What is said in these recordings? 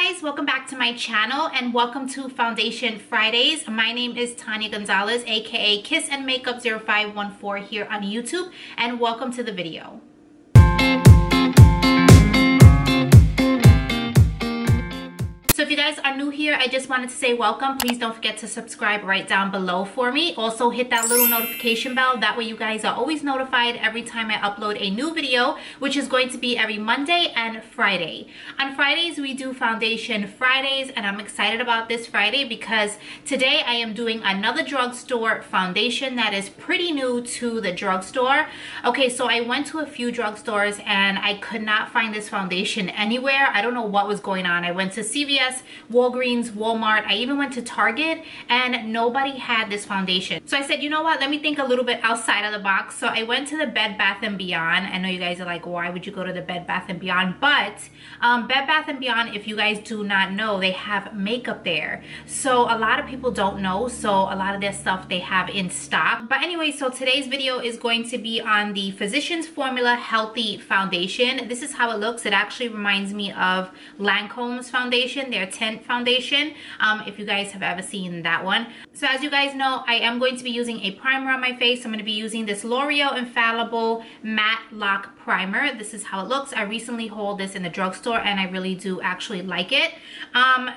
guys, welcome back to my channel and welcome to Foundation Fridays. My name is Tanya Gonzalez, aka Kiss and Makeup 0514 here on YouTube, and welcome to the video. So if you guys are new here, I just wanted to say welcome. Please don't forget to subscribe right down below for me. Also hit that little notification bell. That way you guys are always notified every time I upload a new video, which is going to be every Monday and Friday. On Fridays, we do Foundation Fridays, and I'm excited about this Friday because today I am doing another drugstore foundation that is pretty new to the drugstore. Okay, so I went to a few drugstores and I could not find this foundation anywhere. I don't know what was going on. I went to CVS, Walgreens, Walmart. I even went to Target and nobody had this foundation. So I said, you know what? Let me think a little bit outside of the box. So I went to the Bed Bath & Beyond. I know you guys are like, why would you go to the Bed Bath & Beyond? But Bed Bath & Beyond, if you guys do not know, they have makeup there. So a lot of people don't know. So a lot of their stuff they have in stock. But anyway, so today's video is going to be on the Physicians Formula Healthy Foundation. This is how it looks. It actually reminds me of Lancome's foundation, their tint foundation, if you guys have ever seen that one. So as you guys know, I am going to be using a primer on my face. I'm going to be using this L'Oreal Infallible Matte Lock Primer. This is how it looks. I recently hauled this in the drugstore and I really do actually like it.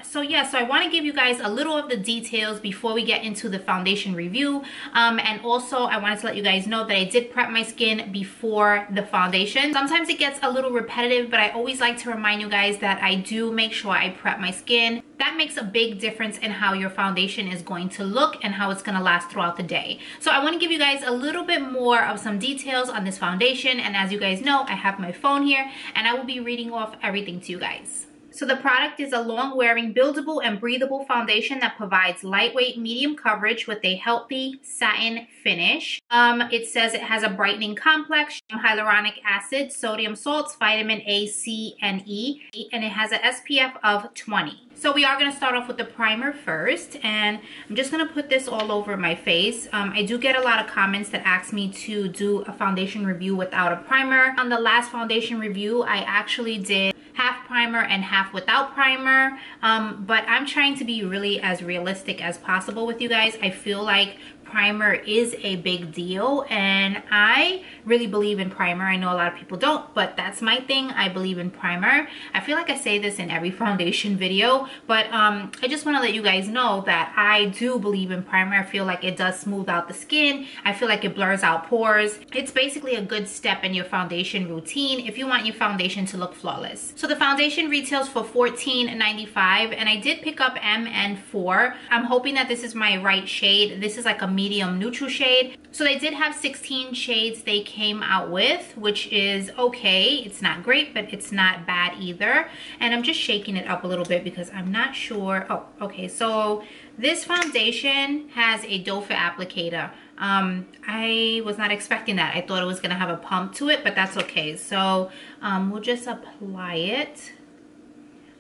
So yeah, so I want to give you guys a little of the details before we get into the foundation review. And also I wanted to let you guys know that I did prep my skin before the foundation. Sometimes it gets a little repetitive, but I always like to remind you guys that I do make sure I prep my skin. That makes a big difference in how your foundation is going to look and how it's going to last throughout the day. So I want to give you guys a little bit more of some details on this foundation, and as you guys know, I have my phone here and I will be reading off everything to you guys. So the product is a long-wearing, buildable, and breathable foundation that provides lightweight, medium coverage with a healthy satin finish. It says it has a brightening complex, hyaluronic acid, sodium salts, vitamin A, C, and E, and it has an SPF of 20. So we are going to start off with the primer first, and I'm just going to put this all over my face. I do get a lot of comments that ask me to do a foundation review without a primer. On the last foundation review, I actually did half primer and half without primer, but I'm trying to be really as realistic as possible with you guys. I feel like primer is a big deal and I really believe in primer. I know a lot of people don't, but that's my thing. I believe in primer. I feel like I say this in every foundation video, but I just want to let you guys know that I do believe in primer. I feel like it does smooth out the skin. I feel like it blurs out pores. It's basically a good step in your foundation routine if you want your foundation to look flawless. So the foundation retails for $14.95 and I did pick up MN4. I'm hoping that this is my right shade. This is like a medium neutral shade. So they did have 16 shades they came out with, which is okay. It's not great, but it's not bad either. And I'm just shaking it up a little bit because I'm not sure. Oh, okay. So this foundation has a doe foot applicator. I was not expecting that. I thought it was going to have a pump to it, but that's okay. So we'll just apply it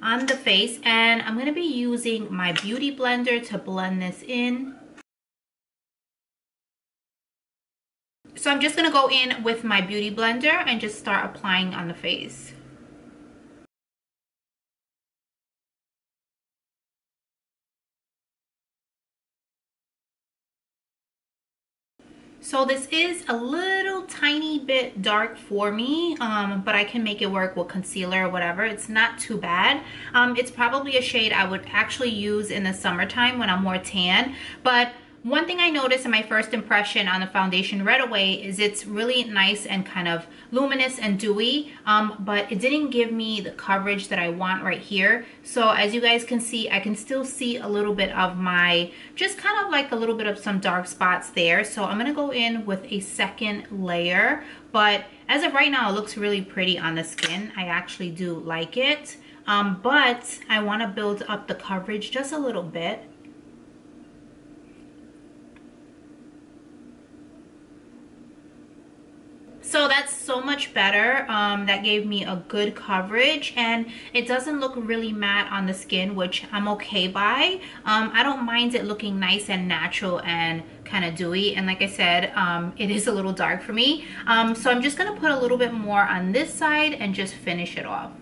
on the face, and I'm going to be using my beauty blender to blend this in. So I'm just going to go in with my beauty blender and just start applying on the face. So this is a little tiny bit dark for me, but I can make it work with concealer or whatever. It's not too bad. It's probably a shade I would actually use in the summertime when I'm more tan, but one thing I noticed in my first impression on the foundation right away is it's really nice and kind of luminous and dewy, but it didn't give me the coverage that I want right here. So as you guys can see, I can still see a little bit of my, just kind of like a little bit of some dark spots there. So I'm going to go in with a second layer, but as of right now, it looks really pretty on the skin. I actually do like it, but I want to build up the coverage just a little bit. So that's so much better. That gave me a good coverage and it doesn't look really matte on the skin, which I'm okay by. I don't mind it looking nice and natural and kind of dewy, and like I said, it is a little dark for me. So I'm just gonna put a little bit more on this side and just finish it off.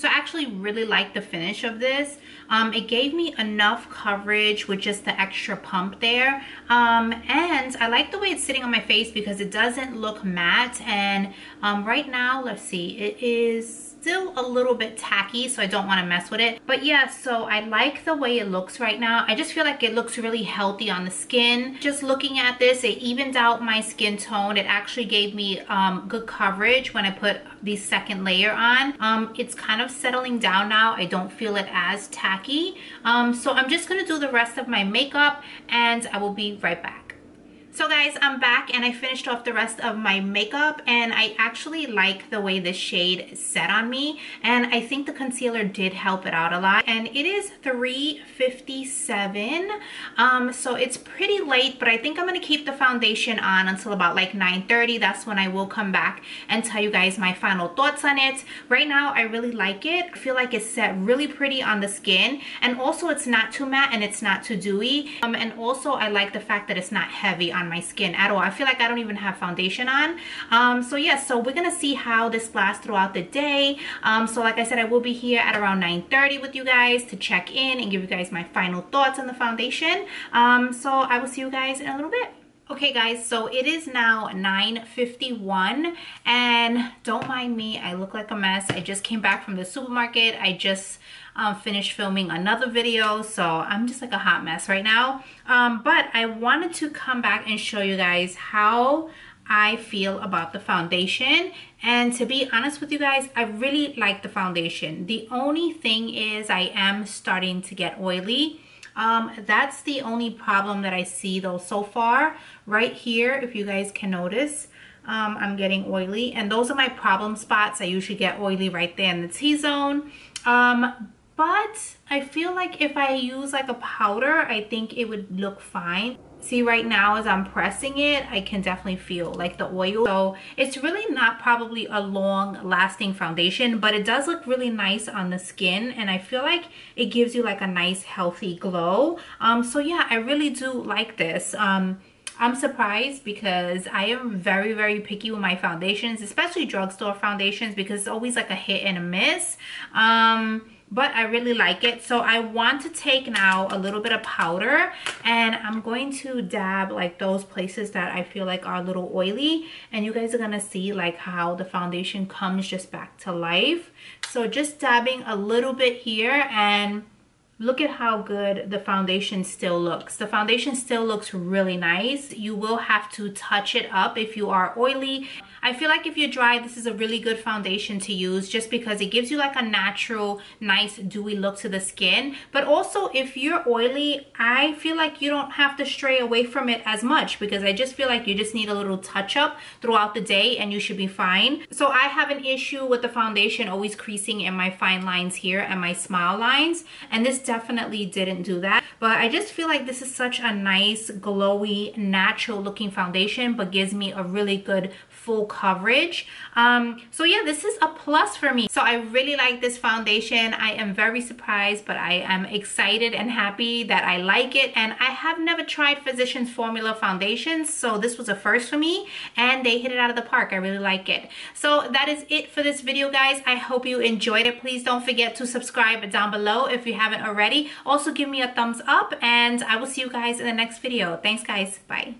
So I actually really like the finish of this. It gave me enough coverage with just the extra pump there. And I like the way it's sitting on my face because it doesn't look matte. And right now, let's see, it is still a little bit tacky, so I don't want to mess with it. But yeah, so I like the way it looks right now. I just feel like it looks really healthy on the skin. Just looking at this, it evened out my skin tone. It actually gave me good coverage when I put the second layer on. It's kind of settling down now. I don't feel it as tacky. So I'm just gonna do the rest of my makeup and I will be right back. So guys, I'm back and I finished off the rest of my makeup, and I actually like the way this shade set on me, and I think the concealer did help it out a lot. And it is 3:57, so it's pretty late, but I think I'm gonna keep the foundation on until about like 9:30. That's when I will come back and tell you guys my final thoughts on it. Right now, I really like it. I feel like it's set really pretty on the skin, and also it's not too matte and it's not too dewy. And also I like the fact that it's not heavy on my skin at all. I feel like I don't even have foundation on. So yeah, so we're gonna see how this lasts throughout the day. So like I said, I will be here at around 9:30 with you guys to check in and give you guys my final thoughts on the foundation. So I will see you guys in a little bit. Okay guys, so it is now 9:51, and don't mind me, I look like a mess. I just came back from the supermarket. I just finished filming another video, so I'm just like a hot mess right now. But I wanted to come back and show you guys how I feel about the foundation. And to be honest with you guys, I really like the foundation. The only thing is I am starting to get oily. That's the only problem that I see though so far. Right here, if you guys can notice, I'm getting oily, and those are my problem spots. I usually get oily right there in the T-zone. But I feel like if I use like a powder, I think it would look fine. See, right now as I'm pressing it, I can definitely feel like the oil. So it's really not probably a long lasting foundation, but it does look really nice on the skin, and I feel like it gives you like a nice healthy glow. So yeah, I really do like this. I'm surprised because I am very, very picky with my foundations, especially drugstore foundations, because it's always like a hit and a miss. But I really like it. So I want to take now a little bit of powder, and I'm going to dab like those places that I feel like are a little oily, and you guys are gonna see like how the foundation comes just back to life. So just dabbing a little bit here, and look at how good the foundation still looks. The foundation still looks really nice. You will have to touch it up if you are oily. I feel like if you're dry, this is a really good foundation to use just because it gives you like a natural, nice, dewy look to the skin. But also if you're oily, I feel like you don't have to stray away from it as much, because I just feel like you just need a little touch up throughout the day and you should be fine. So I have an issue with the foundation always creasing in my fine lines here and my smile lines, and this definitely didn't do that. But I just feel like this is such a nice, glowy, natural looking foundation, but gives me a really good full coverage. So yeah, this is a plus for me. So I really like this foundation. I am very surprised, but I am excited and happy that I like it. And I have never tried Physicians Formula foundations, so this was a first for me, and they hit it out of the park. I really like it. So that is it for this video, guys. I hope you enjoyed it. Please don't forget to subscribe down below if you haven't already. Also give me a thumbs up, and I will see you guys in the next video. Thanks guys. Bye.